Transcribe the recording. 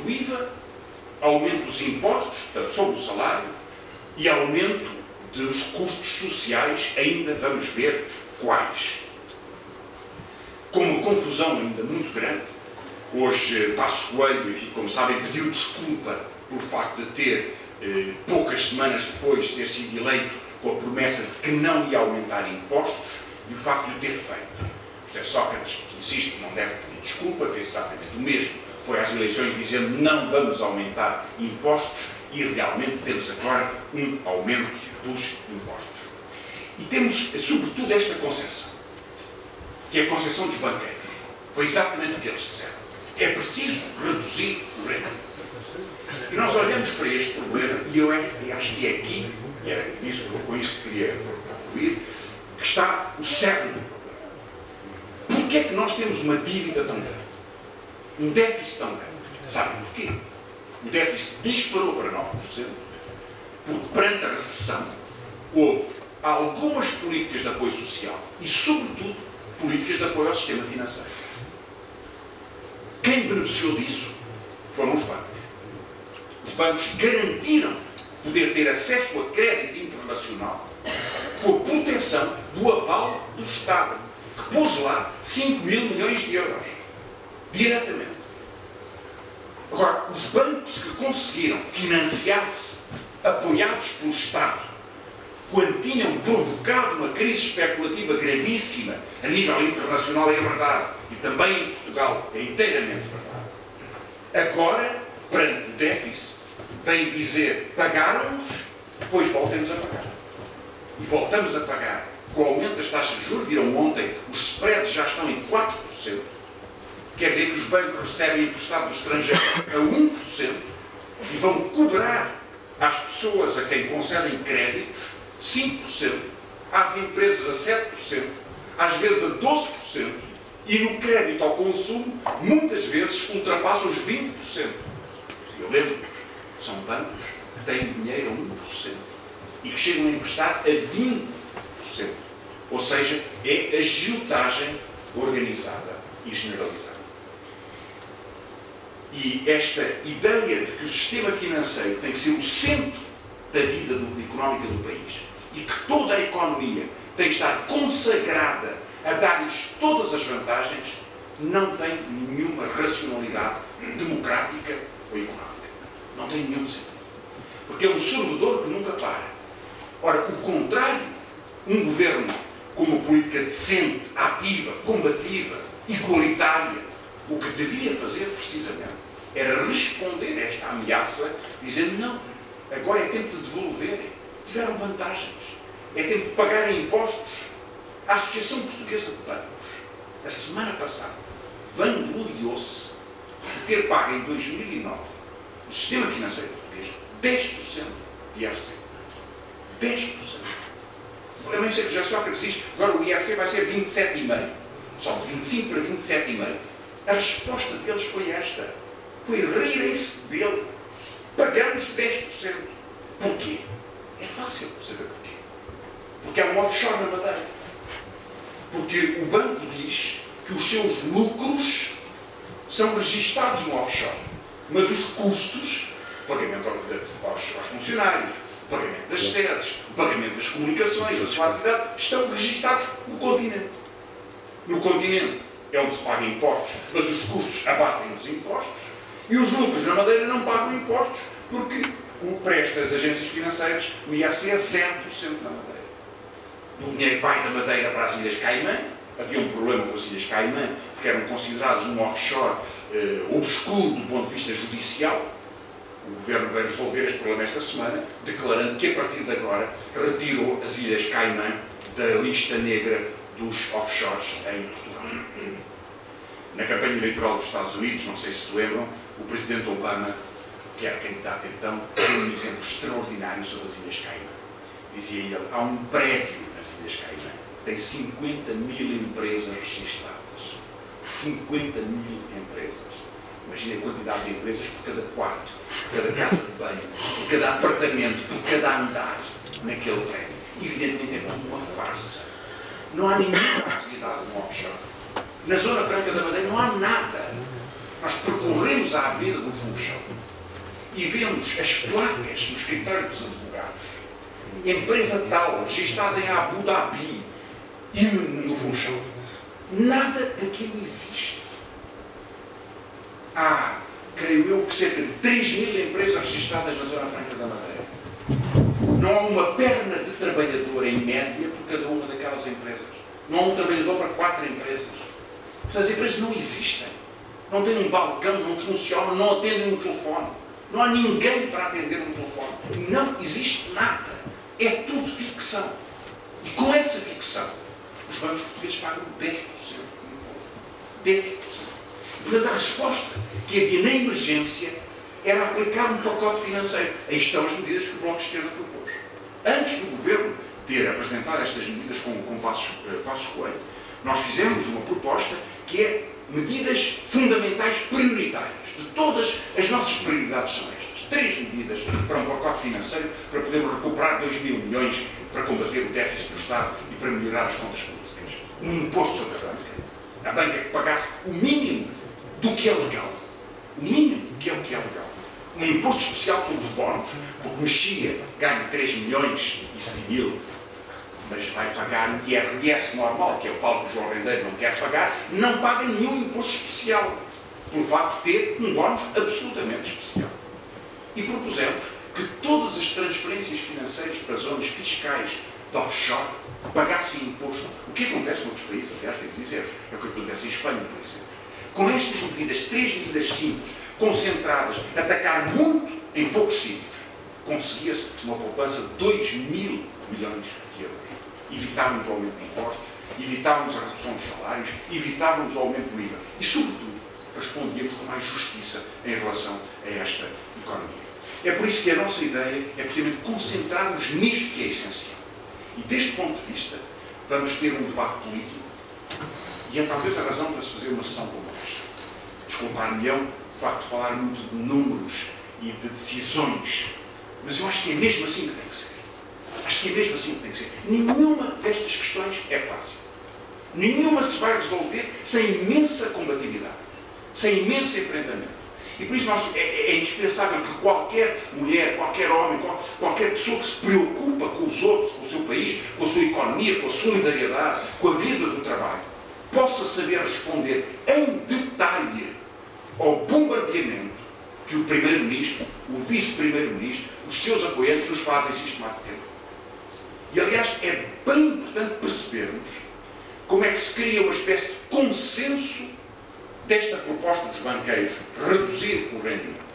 do IVA, aumento dos impostos sobre o salário e aumento dos custos sociais, ainda vamos ver quais. Com uma confusão ainda muito grande, hoje Passos Coelho, enfim, como sabem, pediu desculpa por facto de ter, poucas semanas depois de ter sido eleito, com a promessa de que não ia aumentar impostos e o facto de o ter feito. José Sócrates, que insiste, não deve pedir desculpa, fez exatamente o mesmo. Foi às eleições dizendo não vamos aumentar impostos e realmente temos agora um aumento dos impostos. E temos, sobretudo, esta concepção, que é a concepção dos banqueiros. Foi exatamente o que eles disseram. É preciso reduzir o rendimento. E nós olhamos para este problema e eu acho que é aqui, e era com isso que queria concluir, que está o cerne do problema. Porquê é que nós temos uma dívida tão grande? Um déficit tão grande? Sabem porquê? O déficit disparou para 9%, porque perante a recessão houve algumas políticas de apoio social e, sobretudo, políticas de apoio ao sistema financeiro. Quem beneficiou disso foram os bancos. Os bancos garantiram poder ter acesso a crédito internacional com a proteção do aval do Estado, que pôs lá 5 mil milhões de euros, diretamente. Agora, os bancos que conseguiram financiar-se, apoiados pelo Estado, quando tinham provocado uma crise especulativa gravíssima a nível internacional, é verdade, e também em Portugal é inteiramente verdade. Agora, perante o déficit, vem dizer, pagaram-nos, depois voltemos a pagar. E voltamos a pagar. Com o aumento das taxas de juros, viram ontem, os spreads já estão em 4%. Quer dizer que os bancos recebem emprestado do estrangeiro a 1% e vão cobrar às pessoas a quem concedem créditos 5%, às empresas a 7%, às vezes a 12%, e no crédito ao consumo, muitas vezes ultrapassam os 20%. Eu lembro-vos, são bancos que têm dinheiro a 1% e que chegam a emprestar a 20%. Ou seja, é agiotagem organizada e generalizada. E esta ideia de que o sistema financeiro tem que ser o centro da vida económica do país e que toda a economia tem que estar consagrada a dar-lhes todas as vantagens, não tem nenhuma racionalidade democrática ou económica. Não tem nenhum sentido. Porque é um servidor que nunca para. Ora, o contrário, um governo com uma política decente, ativa, combativa, igualitária, o que devia fazer precisamente era responder a esta ameaça dizendo não, agora é tempo de devolverem, tiveram vantagens, é tempo de pagarem impostos. A Associação Portuguesa de Bancos, a semana passada, vangloriou-se de ter pago em 2009 o sistema financeiro português 10% de IRC. 10%. O problema é que já Sócrates diz agora o IRC vai ser 27,5%. Só de 25% para 27,5%. A resposta deles foi esta. Foi rirem-se dele. Pagamos 10%. Porquê? É fácil saber porquê. Porque há um offshore na Madeira. Porque o banco diz que os seus lucros são registados no offshore. Mas os custos, o pagamento aos funcionários, o pagamento das sedes, o pagamento das comunicações, da sua atividade, estão registados no continente. No continente é onde se pagam impostos, mas os custos abatem os impostos e os lucros na Madeira não pagam impostos porque para estas agências financeiras o IRC é 0% na Madeira. O dinheiro vai da Madeira para as Ilhas Caimã. Havia um problema com as Ilhas Caimã porque eram considerados um offshore obscuro do ponto de vista judicial. O Governo veio resolver este problema esta semana, declarando que a partir de agora retirou as Ilhas Caimã da lista negra dos offshores em Portugal. Na campanha eleitoral dos Estados Unidos, não sei se se lembram, o Presidente Obama, que era candidato então, deu um exemplo extraordinário sobre as Ilhas Caimã. Dizia ele, há um prédio nas Ilhas Caimã, tem 50 mil empresas registadas. 50 mil empresas. Imagina a quantidade de empresas por cada quarto, por cada casa de banho, por cada apartamento, por cada andar naquele prédio. Evidentemente é tudo uma farsa. Não há nenhuma atividade no offshore. Na Zona Franca da Madeira não há nada. Nós percorremos a avenida do Funchal e vemos as placas nos escritórios dos advogados. Empresa tal, registada em Abu Dhabi e no Funchal. Nada daquilo existe. Há, creio eu, que cerca de 3.000 empresas registradas na Zona Franca da Madeira. Não há uma perna de trabalhador em média por cada uma daquelas empresas. Não há um trabalhador para 4 empresas. Portanto, as empresas não existem. Não têm um balcão, não funcionam, não atendem um telefone. Não há ninguém para atender um telefone. Não existe nada. É tudo ficção. E com essa ficção, os bancos portugueses pagam 10% de imposto. 10%. Portanto, a resposta que havia na emergência era aplicar um pacote financeiro. Aí estão as medidas que o Bloco de Esquerda propôs. Antes do Governo ter apresentado estas medidas com Passos Coelho, nós fizemos uma proposta que é medidas fundamentais prioritárias. De todas as nossas prioridades são estas. 3 medidas para um pacote financeiro para podermos recuperar 2.000 milhões para combater o déficit do Estado e para melhorar as contas públicas. Um imposto sobre a banca que pagasse o mínimo do que é legal. O mínimo do que é o que é legal. Um imposto especial sobre os bónus, porque Mexia ganha 3 milhões e 100 mil, mas vai pagar um IRS normal, que é o tal que o João Rendeiro não quer pagar, não paga nenhum imposto especial, pelo facto de ter um bónus absolutamente especial. E propusemos que todas as transferências financeiras para zonas fiscais de offshore pagassem imposto. O que acontece noutros países, aliás, devo dizer, é o que acontece em Espanha, por exemplo. Com estas medidas, 3 medidas simples, concentradas, atacar muito em poucos sítios, conseguia-se uma poupança de 2.000 milhões de euros. Evitávamos o aumento de impostos, evitávamos a redução dos salários, evitávamos o aumento do IVA e, sobretudo, respondíamos com mais justiça em relação a esta economia. É por isso que a nossa ideia é precisamente concentrarmos nisto que é essencial. E deste ponto de vista, vamos ter um debate político e é talvez a razão para se fazer uma sessão como esta. Desculpar-me-ão o facto de falar muito de números e de decisões, mas eu acho que é mesmo assim que tem que ser. Acho que é mesmo assim que tem que ser. Nenhuma destas questões é fácil. Nenhuma se vai resolver sem imensa combatividade, sem imenso enfrentamento. E por isso é indispensável que qualquer mulher, qualquer homem, qualquer pessoa que se preocupa com os outros, com o seu país, com a sua economia, com a solidariedade, com a vida do trabalho, possa saber responder em detalhe ao bombardeamento que o Primeiro-Ministro, o Vice-Primeiro-Ministro, os seus apoiantes nos fazem sistematicamente. E, aliás, é bem importante percebermos como é que se cria uma espécie de consenso desta proposta dos banqueiros, reduzir o rendimento.